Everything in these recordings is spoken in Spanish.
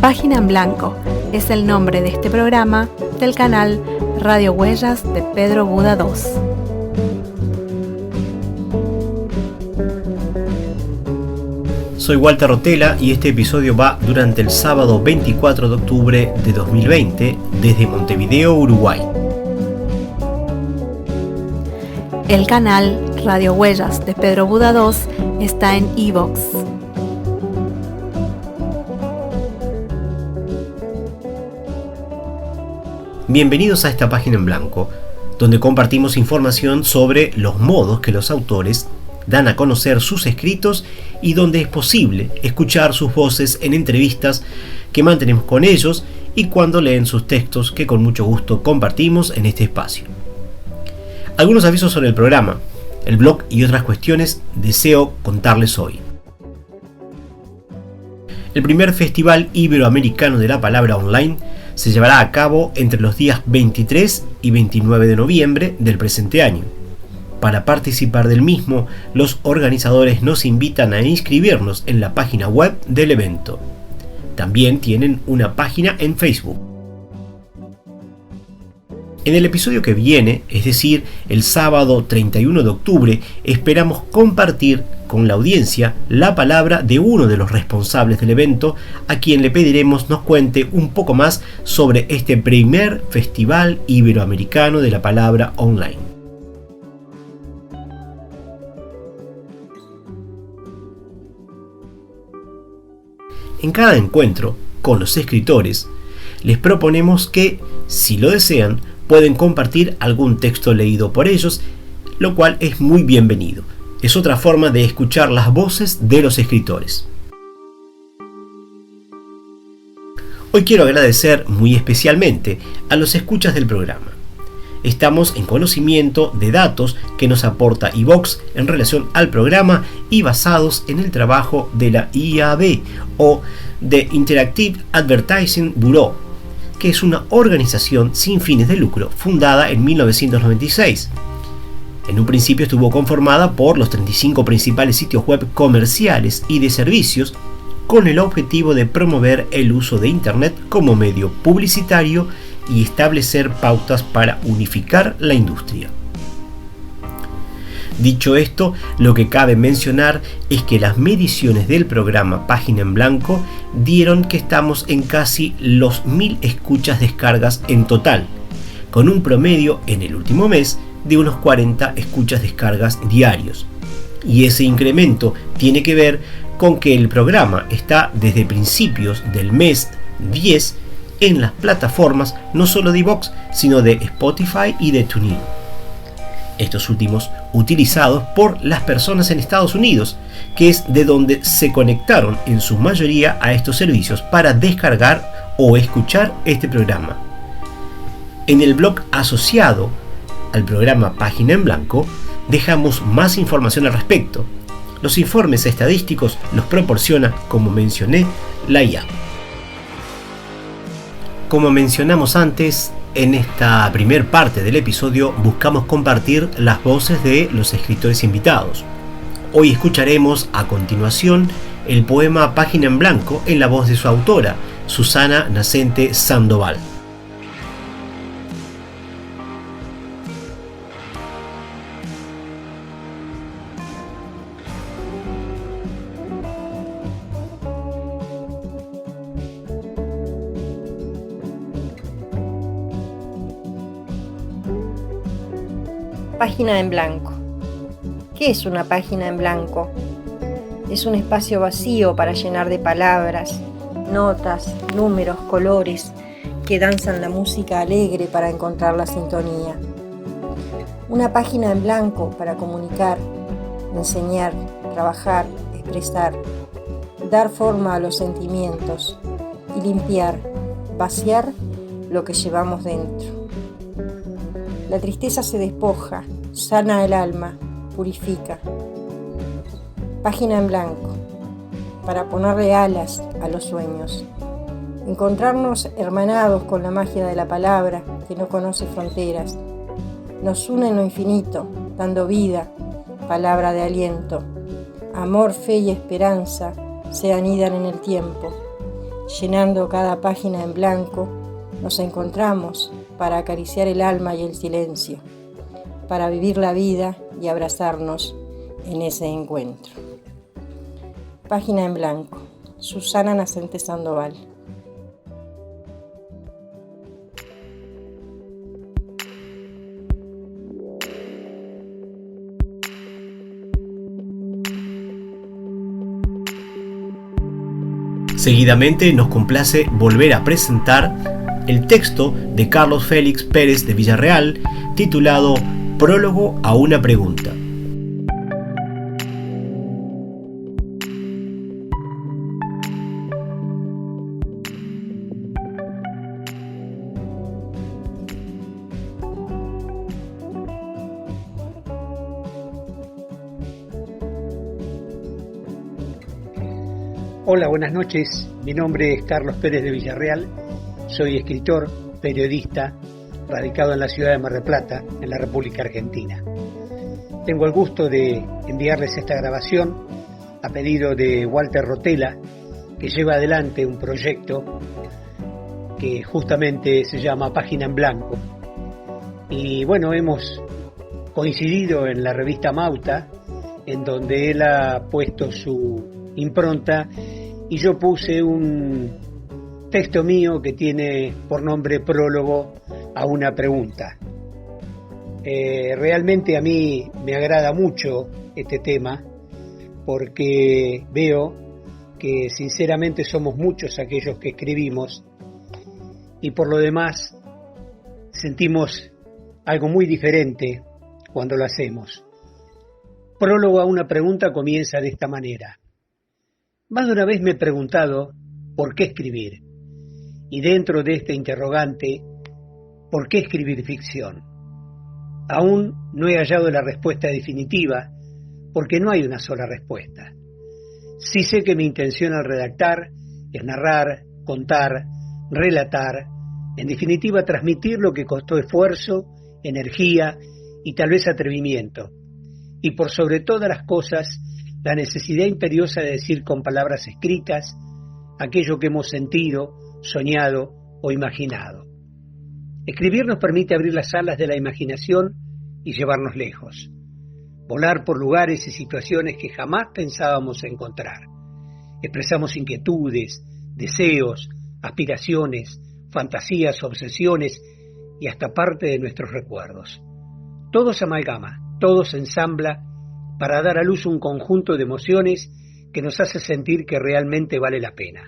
Página en Blanco es el nombre de este programa del canal Radio Huellas de Pedro Buda II. Soy Walter Rotella y este episodio va durante el sábado 24 de octubre de 2020 desde Montevideo, Uruguay. El canal Radio Huellas de Pedro Buda II está en iVoox. Bienvenidos a esta página en blanco, donde compartimos información sobre los modos que los autores dan a conocer sus escritos y donde es posible escuchar sus voces en entrevistas que mantenemos con ellos y cuando leen sus textos que con mucho gusto compartimos en este espacio. Algunos avisos sobre el programa, el blog y otras cuestiones deseo contarles hoy. El primer Festival Iberoamericano de la Palabra Online se llevará a cabo entre los días 23 y 29 de noviembre del presente año. Para participar del mismo, los organizadores nos invitan a inscribirnos en la página web del evento. También tienen una página en Facebook. En el episodio que viene, es decir, el sábado 31 de octubre, esperamos compartir con la audiencia la palabra de uno de los responsables del evento, a quien le pediremos nos cuente un poco más sobre este primer Festival Iberoamericano de la Palabra Online. En cada encuentro con los escritores, les proponemos que, si lo desean, pueden compartir algún texto leído por ellos, lo cual es muy bienvenido. Es otra forma de escuchar las voces de los escritores. Hoy quiero agradecer muy especialmente a los escuchas del programa. Estamos en conocimiento de datos que nos aporta iVoox en relación al programa y basados en el trabajo de la IAB o The Interactive Advertising Bureau, que es una organización sin fines de lucro fundada en 1996. En un principio estuvo conformada por los 35 principales sitios web comerciales y de servicios con el objetivo de promover el uso de Internet como medio publicitario y establecer pautas para unificar la industria. Dicho esto, lo que cabe mencionar es que las mediciones del programa Página en Blanco dieron que estamos en casi los 1000 escuchas descargas en total, con un promedio en el último mes de unos 40 escuchas descargas diarios. Y ese incremento tiene que ver con que el programa está desde principios del mes 10 en las plataformas no solo de iVoox, sino de Spotify y de TuneIn. Estos últimos utilizados por las personas en Estados Unidos, que es de donde se conectaron en su mayoría a estos servicios para descargar o escuchar este programa. En el blog asociado al programa Página en Blanco dejamos más información al respecto. Los informes estadísticos los proporciona, como mencioné, la IA. Como mencionamos antes, en esta primer parte del episodio buscamos compartir las voces de los escritores invitados. Hoy escucharemos a continuación el poema Página en Blanco en la voz de su autora, Susana Nacente Sandoval. Página en blanco. ¿Qué es una página en blanco? Es un espacio vacío para llenar de palabras, notas, números, colores que danzan la música alegre para encontrar la sintonía. Una página en blanco para comunicar, enseñar, trabajar, expresar, dar forma a los sentimientos y limpiar, vaciar lo que llevamos dentro. La tristeza se despoja, sana el alma, purifica. Página en blanco, para ponerle alas a los sueños. Encontrarnos hermanados con la magia de la palabra que no conoce fronteras. Nos une en lo infinito, dando vida, palabra de aliento. Amor, fe y esperanza se anidan en el tiempo. Llenando cada página en blanco, nos encontramos para acariciar el alma y el silencio, para vivir la vida y abrazarnos en ese encuentro. Página en blanco. Susana Nacente Sandoval. Seguidamente nos complace volver a presentar el texto de Carlos Félix Pérez de Villarreal, titulado Prólogo a una pregunta. Hola, buenas noches. Mi nombre es Carlos Pérez de Villarreal. Soy escritor, periodista, radicado en la ciudad de Mar del Plata, en la República Argentina. Tengo el gusto de enviarles esta grabación a pedido de Walter Rotella, que lleva adelante un proyecto que justamente se llama Página en Blanco. Y bueno, hemos coincidido en la revista Mauta, en donde él ha puesto su impronta y yo puse un texto mío que tiene por nombre Prólogo a una pregunta. Realmente a mí me agrada mucho este tema porque veo que sinceramente somos muchos aquellos que escribimos y por lo demás sentimos algo muy diferente cuando lo hacemos. Prólogo a una pregunta comienza de esta manera. Más de una vez me he preguntado por qué escribir, y dentro de este interrogante, ¿por qué escribir ficción? Aún no he hallado la respuesta definitiva, porque no hay una sola respuesta. Sí sé que mi intención al redactar es narrar, contar, relatar, en definitiva transmitir lo que costó esfuerzo, energía y tal vez atrevimiento, y por sobre todas las cosas, la necesidad imperiosa de decir con palabras escritas aquello que hemos sentido, soñado o imaginado. Escribir nos permite abrir las alas de la imaginación y llevarnos lejos, volar por lugares y situaciones que jamás pensábamos encontrar. Expresamos inquietudes, deseos, aspiraciones, fantasías, obsesiones y hasta parte de nuestros recuerdos. Todo se amalgama, todo se ensambla para dar a luz un conjunto de emociones que nos hace sentir que realmente vale la pena.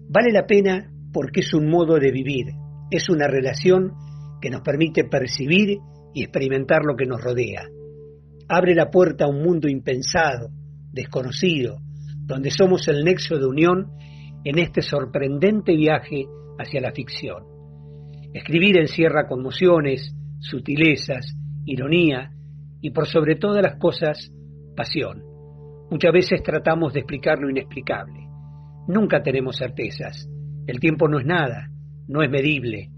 Vale la pena porque es un modo de vivir, es una relación que nos permite percibir y experimentar lo que nos rodea. Abre la puerta a un mundo impensado, desconocido, donde somos el nexo de unión en este sorprendente viaje hacia la ficción. Escribir encierra conmociones, sutilezas, ironía, y por sobre todas las cosas, pasión. Muchas veces tratamos de explicar lo inexplicable. Nunca tenemos certezas. El tiempo no es nada, no es medible.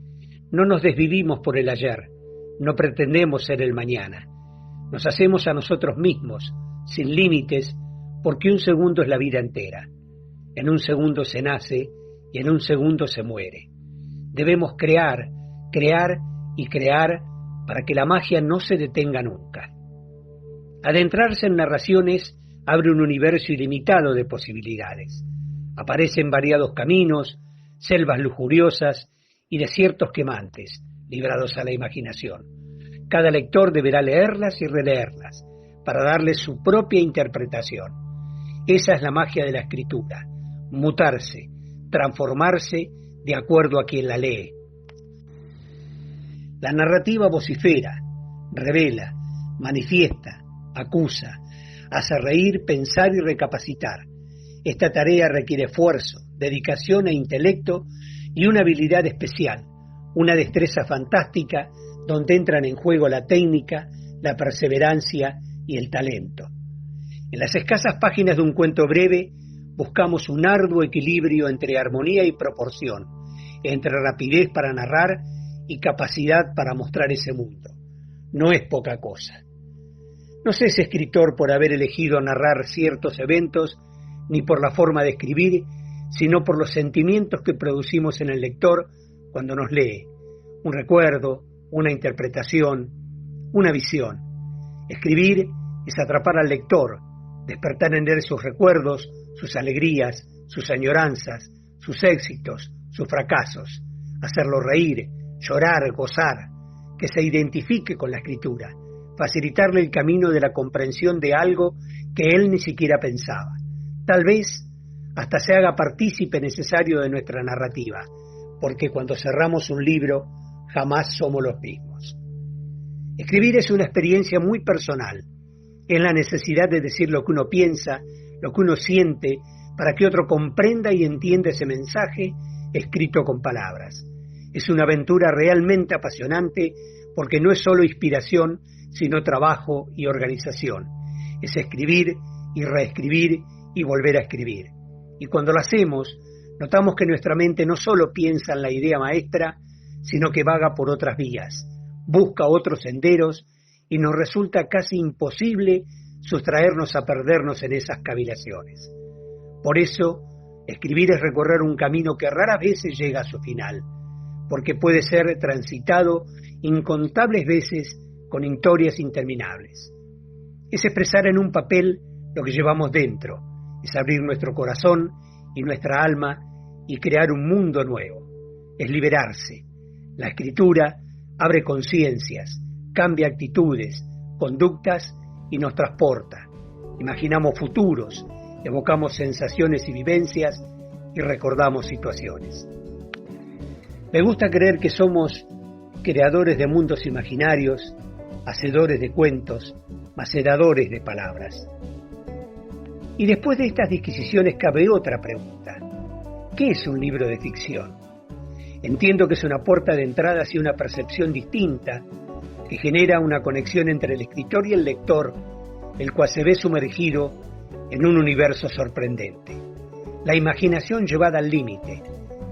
No nos desvivimos por el ayer, no pretendemos ser el mañana. Nos hacemos a nosotros mismos, sin límites, porque un segundo es la vida entera. En un segundo se nace y en un segundo se muere. Debemos crear, crear y crear para que la magia no se detenga nunca. Adentrarse en narraciones abre un universo ilimitado de posibilidades. Aparecen variados caminos, selvas lujuriosas y desiertos quemantes, librados a la imaginación. Cada lector deberá leerlas y releerlas para darles su propia interpretación. Esa es la magia de la escritura, mutarse, transformarse de acuerdo a quien la lee. La narrativa vocifera, revela, manifiesta, acusa, hace reír, pensar y recapacitar. Esta tarea requiere esfuerzo, dedicación e intelecto y una habilidad especial, una destreza fantástica donde entran en juego la técnica, la perseverancia y el talento. En las escasas páginas de un cuento breve buscamos un arduo equilibrio entre armonía y proporción, entre rapidez para narrar y capacidad para mostrar ese mundo. No es poca cosa. No se es escritor por haber elegido narrar ciertos eventos, ni por la forma de escribir, sino por los sentimientos que producimos en el lector cuando nos lee. Un recuerdo, una interpretación, una visión. Escribir es atrapar al lector, despertar en él sus recuerdos, sus alegrías, sus añoranzas, sus éxitos, sus fracasos, hacerlo reír, llorar, gozar, que se identifique con la escritura, facilitarle el camino de la comprensión de algo que él ni siquiera pensaba. Tal vez hasta se haga partícipe necesario de nuestra narrativa, porque cuando cerramos un libro jamás somos los mismos. Escribir es una experiencia muy personal, es la necesidad de decir lo que uno piensa, lo que uno siente, para que otro comprenda y entienda ese mensaje escrito con palabras. Es una aventura realmente apasionante porque no es solo inspiración, sino trabajo y organización. Es escribir y reescribir y volver a escribir. Y cuando lo hacemos, notamos que nuestra mente no solo piensa en la idea maestra, sino que vaga por otras vías, busca otros senderos y nos resulta casi imposible sustraernos a perdernos en esas cavilaciones. Por eso, escribir es recorrer un camino que raras veces llega a su final, porque puede ser transitado incontables veces con historias interminables. Es expresar en un papel lo que llevamos dentro, es abrir nuestro corazón y nuestra alma y crear un mundo nuevo. Es liberarse. La escritura abre conciencias, cambia actitudes, conductas y nos transporta. Imaginamos futuros, evocamos sensaciones y vivencias y recordamos situaciones. Me gusta creer que somos creadores de mundos imaginarios, hacedores de cuentos, maceradores de palabras. Y después de estas disquisiciones cabe otra pregunta. ¿Qué es un libro de ficción? Entiendo que es una puerta de entrada hacia una percepción distinta que genera una conexión entre el escritor y el lector, el cual se ve sumergido en un universo sorprendente. La imaginación llevada al límite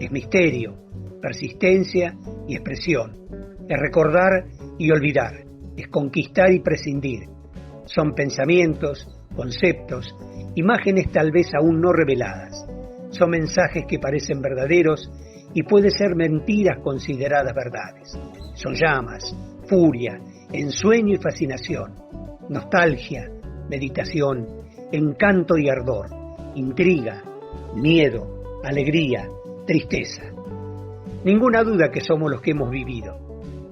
es misterio, persistencia y expresión, es recordar y olvidar, es conquistar y prescindir. Son pensamientos, conceptos, imágenes tal vez aún no reveladas. Son mensajes que parecen verdaderos y pueden ser mentiras consideradas verdades. Son llamas, furia, ensueño y fascinación, nostalgia, meditación, encanto y ardor, intriga, miedo, alegría, tristeza. Ninguna duda que somos los que hemos vivido,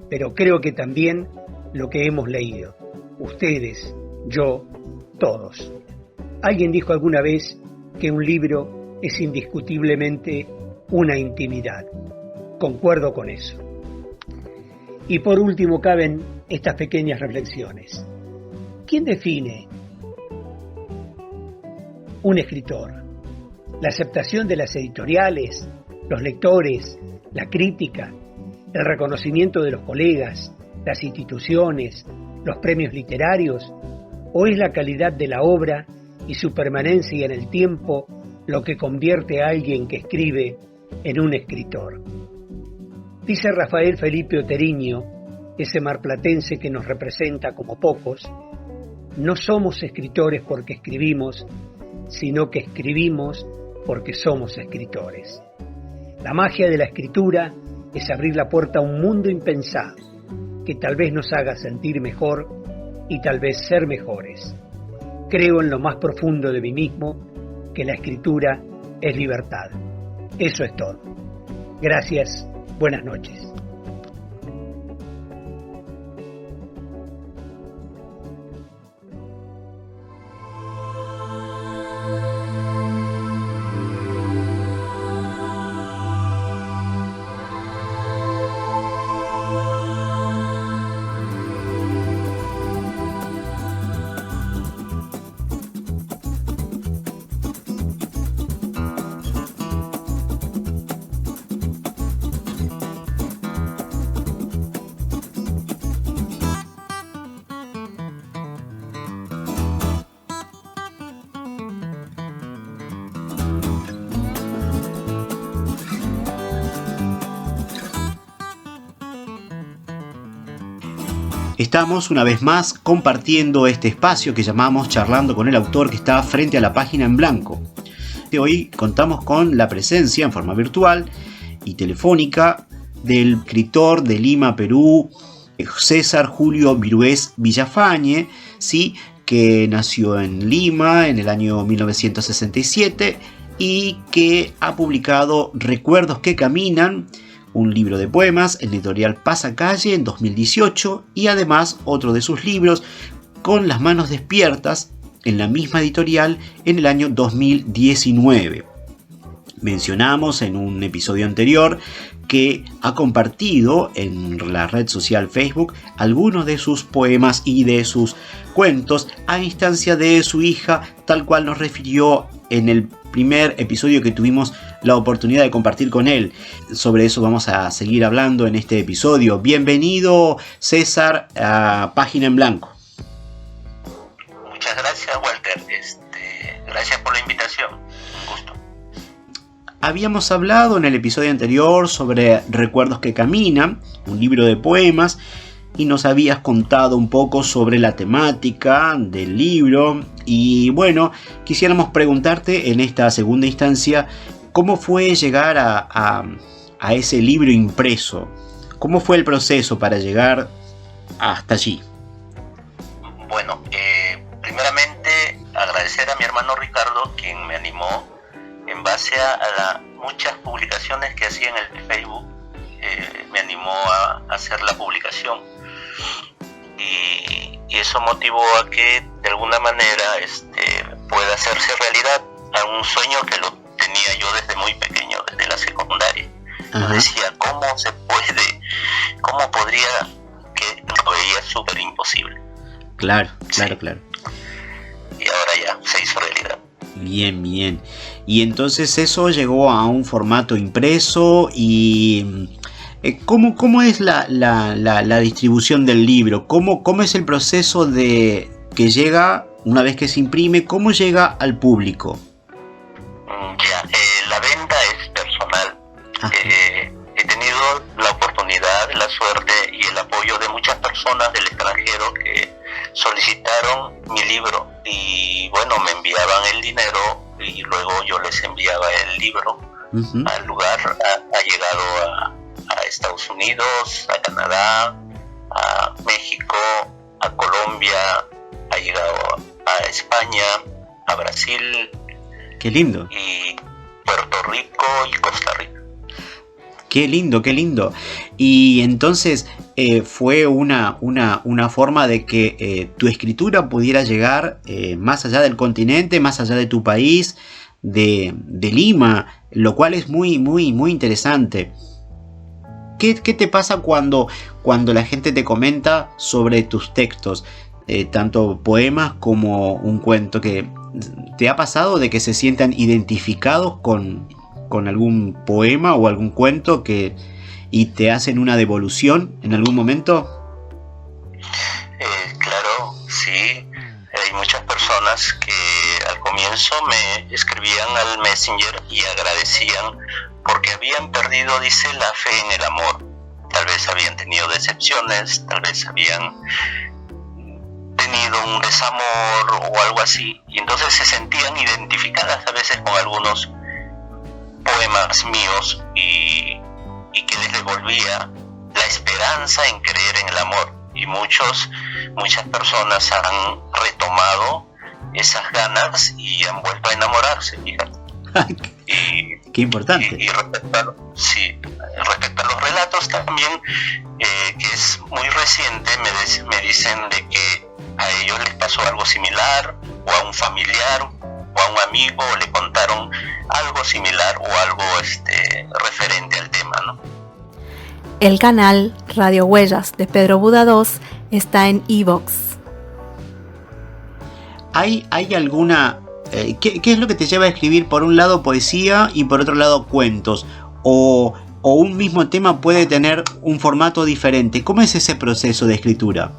pero creo que también lo que hemos leído. Ustedes, yo, todos. Alguien dijo alguna vez que un libro es indiscutiblemente una intimidad. Concuerdo con eso. Y por último caben estas pequeñas reflexiones. ¿Quién define un escritor? ¿La aceptación de las editoriales, los lectores, la crítica, el reconocimiento de los colegas, las instituciones, los premios literarios? ¿O es la calidad de la obra y su permanencia en el tiempo lo que convierte a alguien que escribe en un escritor? Dice Rafael Felipe Oteriño, ese marplatense que nos representa como pocos: no somos escritores porque escribimos, sino que escribimos porque somos escritores. La magia de la escritura es abrir la puerta a un mundo impensado, que tal vez nos haga sentir mejor y tal vez ser mejores. Creo en lo más profundo de mí mismo que la escritura es libertad. Eso es todo. Gracias, buenas noches. Estamos una vez más compartiendo este espacio que llamamos Charlando con el Autor, que está frente a la página en blanco. justamente hoy contamos con la presencia en forma virtual y telefónica del escritor de Lima, Perú, César Julio Virués Villafañe, ¿sí?, que nació en Lima en el año 1967 y que ha publicado Recuerdos que Caminan, un libro de poemas en la editorial Pasacalle en 2018, y además otro de sus libros, Con las manos despiertas, en la misma editorial en el año 2019. Mencionamos en un episodio anterior que ha compartido en la red social Facebook algunos de sus poemas y de sus cuentos a instancia de su hija, tal cual nos refirió en el primer episodio que tuvimos la oportunidad de compartir con él. Sobre eso vamos a seguir hablando en este episodio. Bienvenido, César, a Página en Blanco. Muchas gracias, Walter. Gracias por la invitación. Un gusto. Habíamos hablado en el episodio anterior sobre Recuerdos que Caminan, un libro de poemas, y nos habías contado un poco sobre la temática del libro. Y bueno, quisiéramos preguntarte en esta segunda instancia, ¿cómo fue llegar a ese libro impreso? ¿Cómo fue el proceso para llegar hasta allí? Bueno, primeramente agradecer a mi hermano Ricardo, quien me animó en base a muchas publicaciones que hacía en el Facebook. Me animó a hacer la publicación y eso motivó a que de alguna manera pueda hacerse realidad a un sueño que lo tenía yo desde muy pequeño, desde la secundaria. Yo decía, ¿cómo se puede? ¿Cómo podría? Que lo veía súper imposible. Claro. Y ahora ya se hizo realidad. Bien. Y entonces eso llegó a un formato impreso. Y ¿cómo es la distribución del libro? ¿Cómo es el proceso de que llega, una vez que se imprime, cómo llega al público? La venta es personal. He tenido la oportunidad, la suerte y el apoyo de muchas personas del extranjero que solicitaron mi libro y bueno, me enviaban el dinero y luego yo les enviaba el libro al lugar. Ha llegado a Estados Unidos, a Canadá, a México, a Colombia, ha llegado a España, a Brasil. ¡Qué lindo! Y Puerto Rico y Costa Rica. ¡Qué lindo! Y entonces fue una forma de que tu escritura pudiera llegar más allá del continente, más allá de tu país, de Lima, lo cual es muy interesante. ¿Qué te pasa cuando la gente te comenta sobre tus textos? Tanto poemas como un cuento. Que ¿te ha pasado de que se sientan identificados con algún poema o algún cuento y te hacen una devolución en algún momento? Claro, sí. Hay muchas personas que al comienzo me escribían al Messenger y agradecían porque habían perdido, dice, la fe en el amor. Tal vez habían tenido decepciones, tal vez habían tenido un desamor o algo así, y entonces se sentían identificadas a veces con algunos poemas míos y que les devolvía la esperanza en creer en el amor. Y muchas personas han retomado esas ganas y han vuelto a enamorarse, fíjate. Qué importante. Y respecto a los relatos también, que es muy reciente, me dicen de que a ellos les pasó algo similar, o a un familiar o a un amigo le contaron algo similar o algo referente al tema, ¿no? El canal Radio Huellas de Pedro Buda 2 está en iVoox. ¿Hay alguna... ¿qué es lo que te lleva a escribir por un lado poesía y por otro lado cuentos? ¿O un mismo tema puede tener un formato diferente? ¿Cómo es ese proceso de escritura?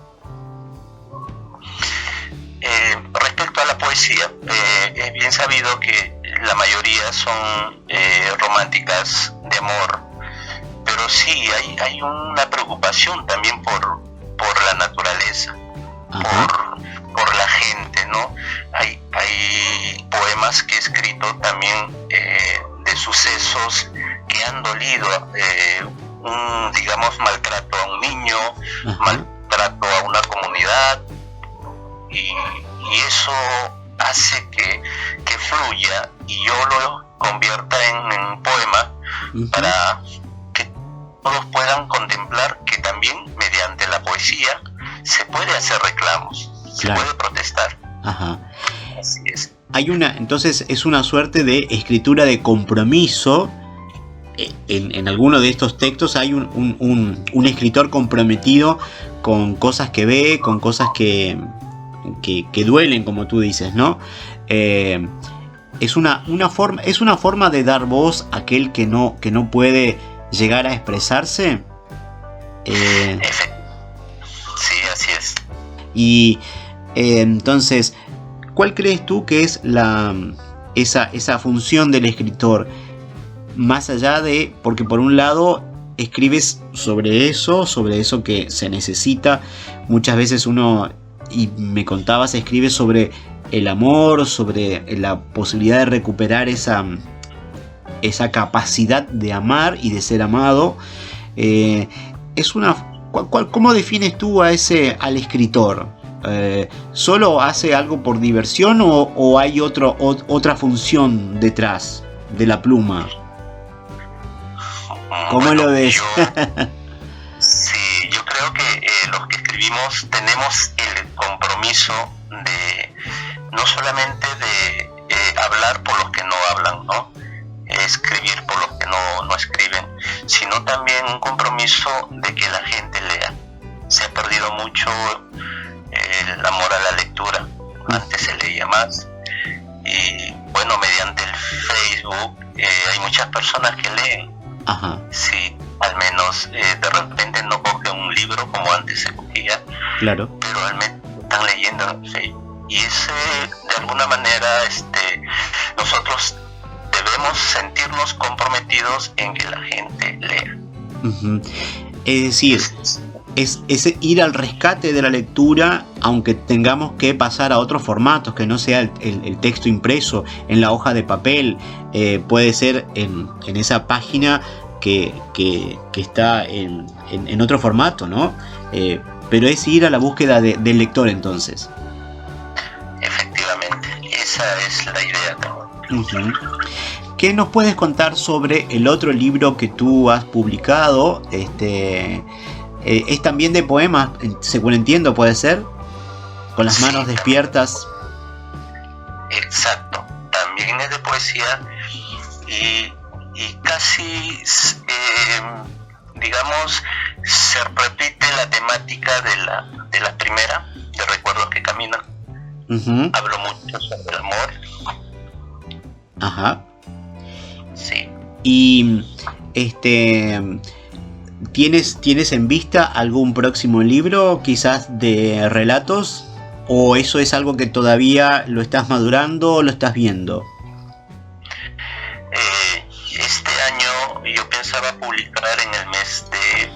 Respecto a la poesía, es bien sabido que la mayoría son románticas de amor, pero sí hay una preocupación también por la naturaleza, por la gente, ¿no? Hay poemas que he escrito también de sucesos que han dolido, digamos, maltrato a un niño, maltrato a una comunidad, y eso hace que fluya y yo lo convierta en poema para que todos puedan contemplar que también mediante la poesía se puede hacer reclamos, se puede protestar. Ajá. Así es. Entonces es una suerte de escritura de compromiso. En alguno de estos textos hay un escritor comprometido con cosas que ve, con cosas que duelen, como tú dices, ¿no? Es una forma de dar voz a aquel que no puede llegar a expresarse. Sí, así es. Y entonces, ¿cuál crees tú que es esa función del escritor? Más allá de, porque por un lado escribes sobre eso que se necesita. Muchas veces uno, y me contabas, escribe sobre el amor, sobre la posibilidad de recuperar esa capacidad de amar y de ser amado. ¿Cómo defines tú al escritor? ¿Solo hace algo por diversión o hay otra función detrás de la pluma? ¿Cómo lo ves? Yo creo que los que escribimos tenemos el compromiso de no solamente de hablar por los que no hablan, ¿no? Escribir por los que no escriben, sino también un compromiso de que la gente lea. Se ha perdido mucho el amor a la lectura. Antes se leía más y bueno, mediante el Facebook hay muchas personas que leen. Ajá. Sí, al menos de repente no cogen un libro como antes se cogía, claro, pero al menos están leyendo en Facebook. Y de alguna manera nosotros debemos sentirnos comprometidos en que la gente lea. Uh-huh. Es decir, es ir al rescate de la lectura, aunque tengamos que pasar a otros formatos, que no sea el texto impreso en la hoja de papel. Puede ser en esa página que está en otro formato, ¿no? Pero es ir a la búsqueda del lector, entonces. Efectivamente, esa es la idea también. Uh-huh. ¿Qué nos puedes contar sobre el otro libro que tú has publicado? Es también de poemas, según entiendo, ¿puede ser? Con las manos despiertas. Exacto, también es de poesía y casi, digamos, se repite la temática de la primera, de Recuerdos que Caminan. Uh-huh. Hablo mucho sobre el amor. Ajá. Sí. Y ¿tienes en vista algún próximo libro, quizás de relatos? ¿O eso es algo que todavía lo estás madurando o lo estás viendo? Este año yo pensaba publicar en el mes de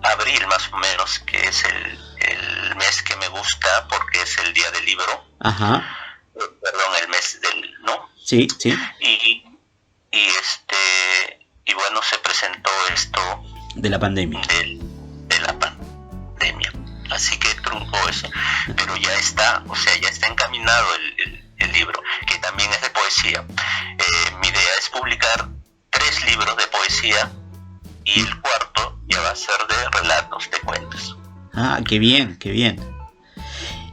abril más o menos, que es el mes que me gusta porque es el día del libro. Ajá. Perdón, el mes del, ¿no? Sí, sí. Y bueno, se presentó esto de la pandemia. De la pandemia. Así que truncó eso. Pero ya está encaminado el libro, que también es de poesía. Mi idea es publicar 3 libros de poesía y el cuarto ya va a ser de relatos, de cuentos. Ah, qué bien, qué bien.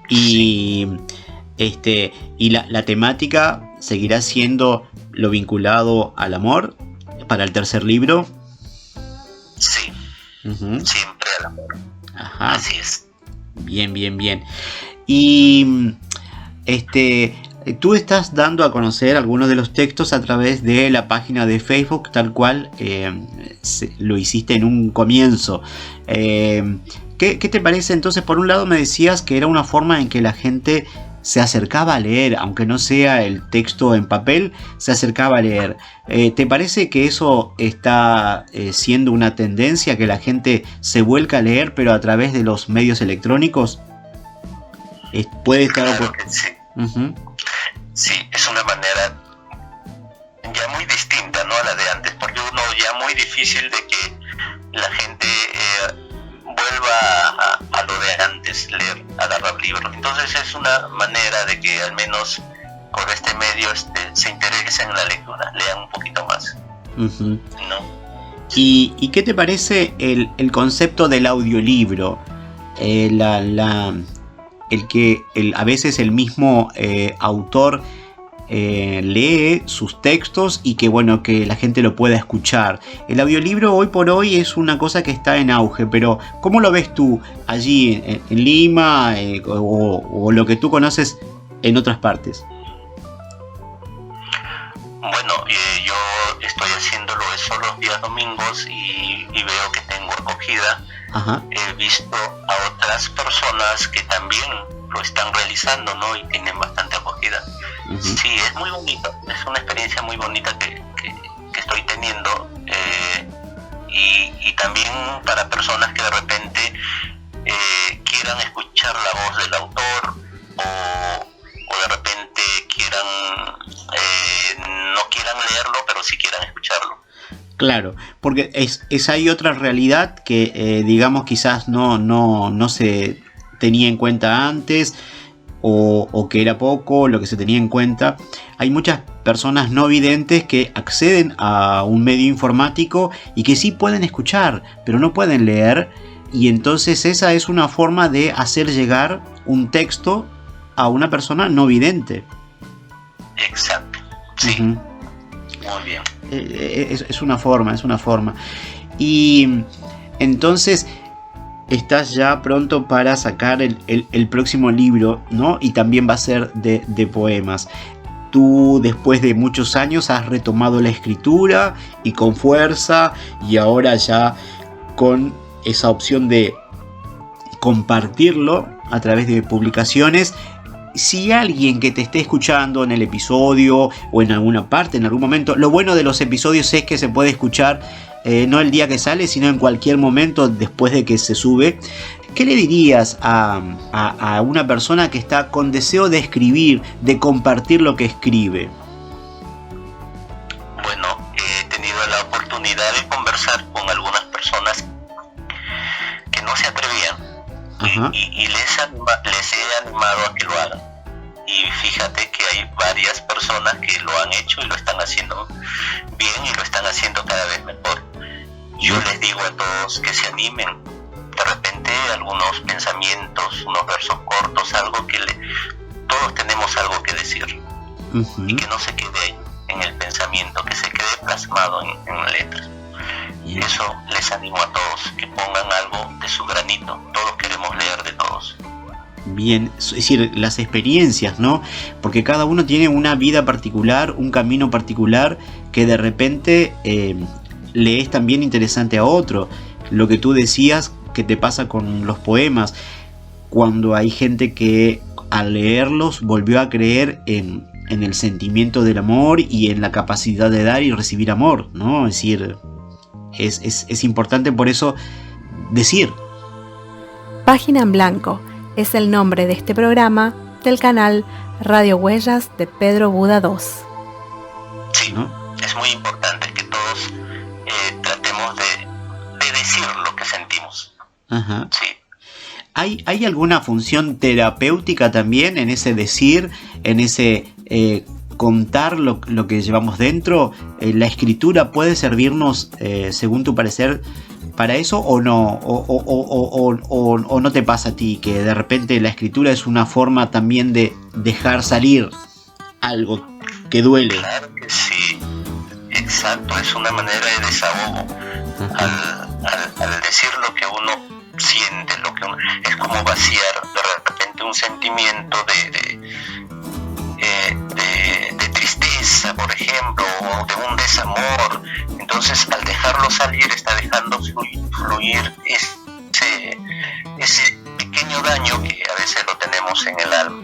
Y y la temática seguirá siendo lo vinculado al amor para el tercer libro. Sí. Uh-huh. Siempre al amor. Ajá. Así es. Bien, bien, bien. Y tú estás dando a conocer algunos de los textos a través de la página de Facebook, tal cual lo hiciste en un comienzo. ¿Qué te parece? Entonces, por un lado me decías que era una forma en que la gente se acercaba a leer, aunque no sea el texto en papel, se acercaba a leer. ¿Te parece que eso está siendo una tendencia, que la gente se vuelca a leer, pero a través de los medios electrónicos? Puede estar Claro que sí. Uh-huh. Sí, es una manera ya muy distinta, ¿no?, a la de antes, porque uno ya muy difícil de que la gente vuelva a lo de antes, leer, agarrar libros. Entonces es una manera de que al menos por este medio se interesen en la lectura, lean un poquito más. Uh-huh. ¿No? ¿Y qué te parece el concepto del audiolibro? A veces el mismo autor lee sus textos y que bueno, que la gente lo pueda escuchar. El audiolibro hoy por hoy es una cosa que está en auge, pero ¿cómo lo ves tú allí en Lima o lo que tú conoces en otras partes? Bueno, yo estoy haciéndolo eso los días domingos y veo que tengo acogida. Ajá. He visto a otras personas que también lo están realizando, ¿no?, y tienen bastante acogida. Uh-huh. Sí, es muy bonito, es una experiencia muy bonita que estoy teniendo, y también para personas que de repente quieran escuchar la voz del autor o de repente no quieran leerlo, pero sí quieran escucharlo. Claro, porque hay otra realidad que digamos quizás no se tenía en cuenta antes, o que era poco lo que se tenía en cuenta. Hay muchas personas no videntes que acceden a un medio informático y que sí pueden escuchar, pero no pueden leer, y entonces esa es una forma de hacer llegar un texto a una persona no vidente. Exacto, sí. Uh-huh. Muy bien. Es una forma. Y entonces estás ya pronto para sacar el próximo libro, ¿no? Y también va a ser de poemas. Tú, después de muchos años, has retomado la escritura y con fuerza, y ahora ya con esa opción de compartirlo a través de publicaciones. Si alguien que te esté escuchando en el episodio o en alguna parte, en algún momento, lo bueno de los episodios es que se puede escuchar no el día que sale, sino en cualquier momento después de que se sube. ¿Qué le dirías a una persona que está con deseo de escribir, de compartir lo que escribe? Bueno, he tenido la oportunidad de conversar con algunas personas que no se atrevían. Ajá. Y les he animado a que lo hagan. Y fíjate que hay varias personas que lo han hecho y lo están haciendo bien y lo están haciendo cada vez mejor. Yo les digo a todos que se animen. De repente algunos pensamientos, unos versos cortos, algo que todos tenemos algo que decir. Uh-huh. Y que no se quede ahí en el pensamiento, que se quede plasmado en letras. Y eso les animo a todos, que pongan algo de su granito. Todos queremos leer de todos. Bien, es decir, las experiencias, ¿no? Porque cada uno tiene una vida particular, un camino particular, que de repente le es también interesante a otro. Lo que tú decías que te pasa con los poemas, cuando hay gente que al leerlos volvió a creer en el sentimiento del amor y en la capacidad de dar y recibir amor, ¿no? Es decir, es importante por eso decir. Página en Blanco es el nombre de este programa del canal Radio Huellas de Pedro Buda 2. Sí, ¿no? Es muy importante que todos tratemos de decir lo que sentimos. Ajá. Sí. ¿Hay alguna función terapéutica también en ese decir, en ese contar lo que llevamos dentro? ¿La escritura puede servirnos, según tu parecer, para eso o no? ¿O no te pasa a ti que de repente la escritura es una forma también de dejar salir algo que duele? Claro que sí, exacto, es una manera de desahogo. Al decir lo que uno siente, lo que uno, es como vaciar de repente un sentimiento de tristeza, por ejemplo, o de un desamor. Entonces, al dejarlo salir, está dejando fluir ese pequeño daño que a veces lo tenemos en el alma.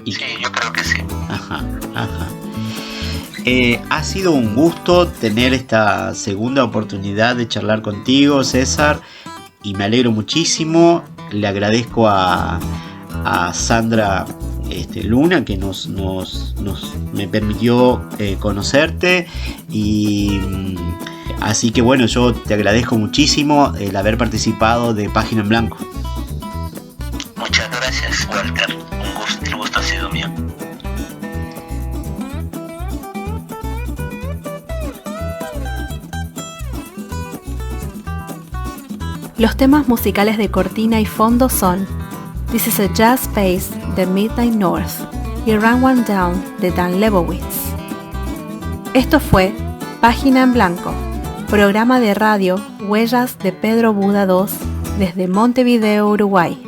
Sí, yo creo que sí. Ajá. Ha sido un gusto tener esta segunda oportunidad de charlar contigo, César, y me alegro muchísimo. Le agradezco a a Sandra Luna, que me permitió conocerte, y así que bueno, yo te agradezco muchísimo el haber participado de Página en Blanco. Muchas gracias, Walter, un gusto, el gusto ha sido mío. Los temas musicales de cortina y fondo son This is a Jazz Space de Midnight North y Run One Down de Dan Lebowitz. Esto fue Página en Blanco, programa de radio Huellas de Pedro Buda II desde Montevideo, Uruguay.